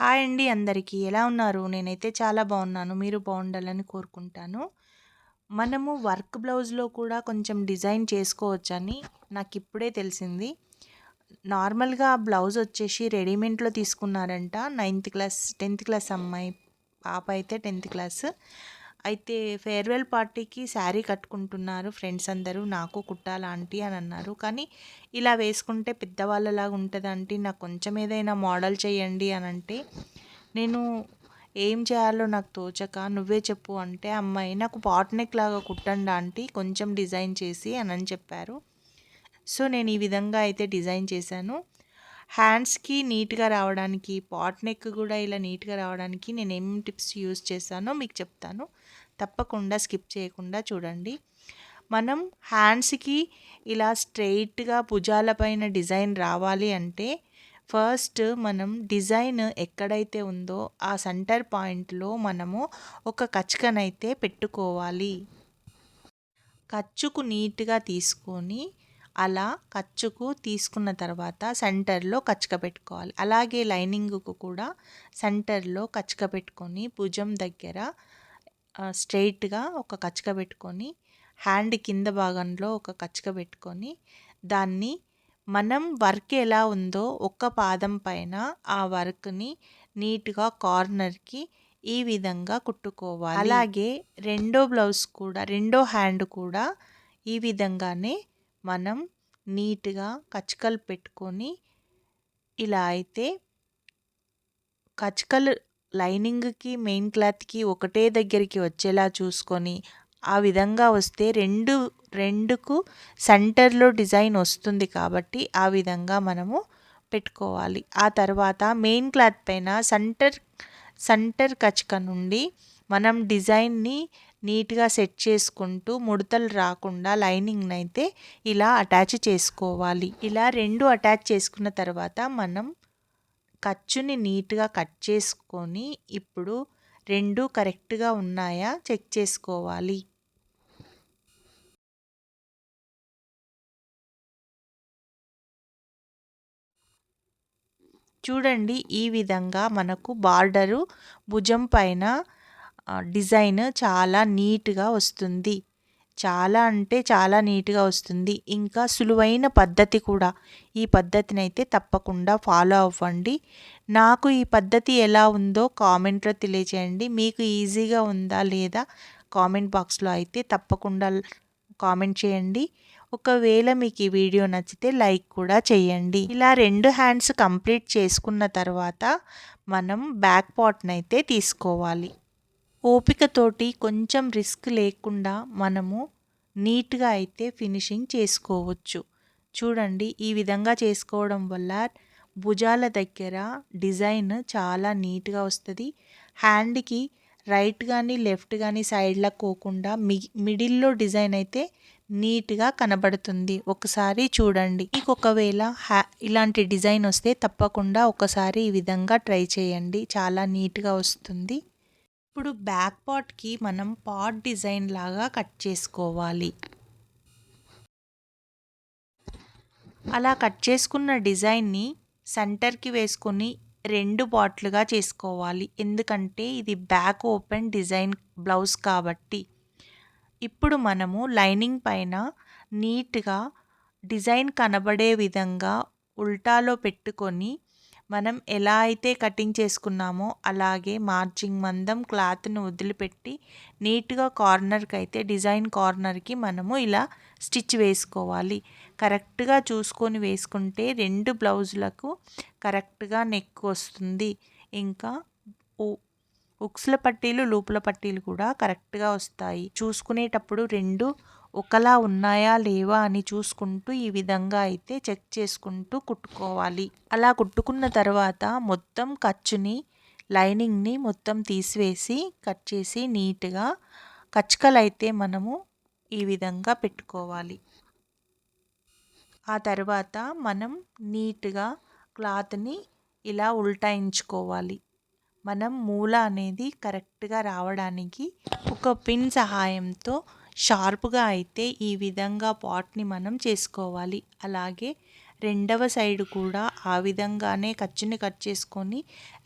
Hi అండి అందరికీ. ఎలా ఉన్నారు? నేనైతే చాలా బాగున్నాను. మీరు బాగుండాలని కోరుకుంటాను. మనము వర్క్ బ్లౌజ్‌లో కూడా కొంచెం డిజైన్ చేసుకోవచ్చని నాకిప్పుడే తెలిసింది. నార్మల్‌గా బ్లౌజ్ వచ్చేసి రెడీమేడ్‌లో తీసుకున్నారంట. 10థ్ క్లాస్ అమ్మాయి. పాప అయితే 10థ్ క్లాస్. అయితే ఫేర్‌వెల్ పార్టీకి శారీ కట్టుకుంటున్నారు ఫ్రెండ్స్ అందరూ. నాకు కుట్టాలా ఆంటీ అని అన్నారు. కానీ ఇలా వేసుకుంటే పెద్దవాళ్ళలాగా ఉంటది ఆంటీ. నాకు కొంచెం ఏదైనా మోడల్ చేయండి అని అంటే, నేను ఏం చేయాలో నాకు తోచక నువ్వే చెప్పు అంటే, అమ్మాయి నాకు పాట్ నెక్ లాగా కుట్టండి ఆంటీ కొంచెం డిజైన్ చేసి అని చెప్పారు. సో నేను ఈ విధంగా అయితే డిజైన్ చేశాను. హ్యాండ్స్కి నీట్గా రావడానికి, పాట్ నెక్ కూడా ఇలా నీట్గా రావడానికి నేను ఏం టిప్స్ యూస్ చేశానో మీకు చెప్తాను. తప్పకుండా స్కిప్ చేయకుండా చూడండి. మనం హ్యాండ్స్కి ఇలా స్ట్రెయిట్గా భుజాల పైన డిజైన్ రావాలి అంటే ఫస్ట్ మనం డిజైన్ ఎక్కడైతే ఉందో ఆ సెంటర్ పాయింట్లో మనము ఒక కచకనైతే పెట్టుకోవాలి. ఖర్చుకు నీట్గా తీసుకొని అలా ఖర్చుకు తీసుకున్న తర్వాత సెంటర్లో కచక పెట్టుకోవాలి. అలాగే లైనింగ్కు కూడా సెంటర్లో కచక పెట్టుకొని భుజం దగ్గర స్ట్రెయిట్గా ఒక కచక పెట్టుకొని హ్యాండ్ కింద భాగంలో ఒక కచక పెట్టుకొని దాన్ని మనం వర్క్ ఎలా ఉందో ఒక్క పాదం పైన ఆ వర్క్ని నీట్గా కార్నర్కి ఈ విధంగా కుట్టుకోవాలి. అలాగే రెండో హ్యాండ్ కూడా ఈ విధంగానే మనం నీట్గా కచకలు పెట్టుకొని ఇలా అయితే కచకలు లైనింగ్కి మెయిన్ క్లాత్కి ఒకటే దగ్గరికి వచ్చేలా చూసుకొని ఆ విధంగా వస్తే రెండుకు సెంటర్లో డిజైన్ వస్తుంది కాబట్టి ఆ విధంగా మనము పెట్టుకోవాలి. ఆ తర్వాత మెయిన్ క్లాత్ పైన సెంటర్ కచక నుండి మనం డిజైన్ని నీట్గా సెట్ చేసుకుంటూ ముడతలు రాకుండా లైనింగ్ని అయితే ఇలా అటాచ్ చేసుకోవాలి. ఇలా రెండు అటాచ్ చేసుకున్న తర్వాత మనం ఖర్చుని నీట్గా కట్ చేసుకొని ఇప్పుడు రెండు కరెక్ట్గా ఉన్నాయా చెక్ చేసుకోవాలి. చూడండి ఈ విధంగా మనకు బార్డరు భుజం పైన డిజైన్ చాలా నీట్గా వస్తుంది. చాలా అంటే చాలా నీట్గా వస్తుంది. ఇంకా సులువైన పద్ధతి కూడా. ఈ పద్ధతిని అయితే తప్పకుండా ఫాలో అవ్వండి. నాకు ఈ పద్ధతి ఎలా ఉందో కామెంట్లో తెలియజేయండి. మీకు ఈజీగా ఉందా లేదా కామెంట్ బాక్స్లో అయితే తప్పకుండా కామెంట్ చేయండి. ఒకవేళ మీకు ఈ వీడియో నచ్చితే లైక్ కూడా చేయండి. ఇలా రెండు హ్యాండ్స్ కంప్లీట్ చేసుకున్న తర్వాత మనం బ్యాక్ పార్ట్ని అయితే తీసుకోవాలి. ఓపికతోటి కొంచెం రిస్క్ లేకుండా మనము నీట్గా అయితే ఫినిషింగ్ చేసుకోవచ్చు. చూడండి ఈ విధంగా చేసుకోవడం వల్ల భుజాల దగ్గర డిజైన్ చాలా నీట్గా వస్తుంది. హ్యాండ్కి రైట్ కానీ లెఫ్ట్ కానీ సైడ్లకు పోకుండా మిడిల్లో డిజైన్ అయితే నీట్గా కనబడుతుంది. ఒకసారి చూడండి. మీకు ఒకవేళ ఇలాంటి డిజైన్ వస్తే తప్పకుండా ఒకసారి ఈ విధంగా ట్రై చేయండి. చాలా నీట్గా వస్తుంది. ఇప్పుడు బ్యాక్ పార్ట్కి మనం పాట్ డిజైన్ లాగా కట్ చేసుకోవాలి. అలా కట్ చేసుకున్న డిజైన్ని సెంటర్కి వేసుకొని రెండు పార్ట్లుగా చేసుకోవాలి. ఎందుకంటే ఇది బ్యాక్ ఓపెన్ డిజైన్ బ్లౌజ్ కాబట్టి. ఇప్పుడు మనము లైనింగ్ పైన నీట్గా డిజైన్ కనబడే విధంగా ఉల్టాలో పెట్టుకొని మనం ఎలా అయితే కటింగ్ చేసుకున్నామో అలాగే మార్జింగ్ మందం క్లాత్ను వదిలిపెట్టి నీట్గా కార్నర్కి అయితే డిజైన్ కార్నర్కి మనము ఇలా స్టిచ్ వేసుకోవాలి. కరెక్ట్గా చూసుకొని వేసుకుంటే రెండు బ్లౌజులకు కరెక్ట్గా నెక్ వస్తుంది. ఇంకా ఉక్సుల పట్టీలు లూపుల పట్టీలు కూడా కరెక్ట్గా వస్తాయి. చూసుకునేటప్పుడు రెండు ఒకలా ఉన్నాయా లేవా అని చూసుకుంటూ ఈ విధంగా అయితే చెక్ చేసుకుంటూ కుట్టుకోవాలి. అలా కుట్టుకున్న తర్వాత మొత్తం ఖర్చుని లైనింగ్ని మొత్తం తీసివేసి కట్ చేసి నీట్గా కచ్చకలు అయితే మనము ఈ విధంగా పెట్టుకోవాలి. ఆ తర్వాత మనం నీట్గా క్లాత్ని ఇలా ఉల్టాయించుకోవాలి. మనం మూల అనేది కరెక్ట్గా రావడానికి ఒక పిన్ సహాయంతో షార్ప్గా అయితే ఈ విధంగా పాట్ని మనం చేసుకోవాలి. అలాగే రెండవ సైడ్ కూడా ఆ విధంగానే ఖర్చుని కట్ చేసుకొని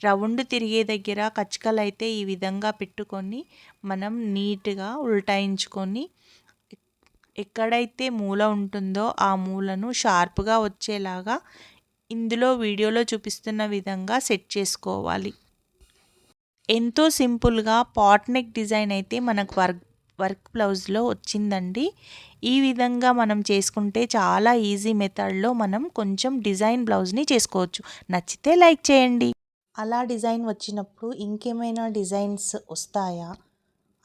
రౌండ్ తిరిగే దగ్గర కచ్చికలు అయితే ఈ విధంగా పెట్టుకొని మనం నీట్గా ఉల్టాయించుకొని ఎక్కడైతే మూల ఉంటుందో ఆ మూలను షార్ప్గా వచ్చేలాగా ఇందులో వీడియోలో చూపిస్తున్న విధంగా సెట్ చేసుకోవాలి. ఎంతో సింపుల్గా పాట్ నెక్ డిజైన్ అయితే మనకు వర్క్ బ్లౌజ్లో వచ్చిందండి. ఈ విధంగా మనం చేసుకుంటే చాలా ఈజీ మెథడ్లో మనం కొంచెం డిజైన్ బ్లౌజ్ని చేసుకోవచ్చు. నచ్చితే లైక్ చేయండి. అలా డిజైన్ వచ్చినప్పుడు ఇంకేమైనా డిజైన్స్ వస్తాయా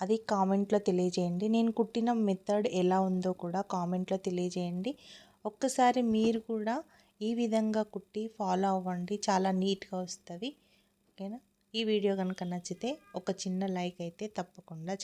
అది కామెంట్లో తెలియజేయండి. నేను కుట్టిన మెథడ్ ఎలా ఉందో కూడా కామెంట్లో తెలియజేయండి. ఒక్కసారి మీరు కూడా ఈ విధంగా కుట్టి ఫాలో అవ్వండి, చాలా నీట్గా వస్తుంది. ఓకేనా? ఈ వీడియో కనుక నచ్చితే ఒక చిన్న లైక్ అయితే తప్పకుండా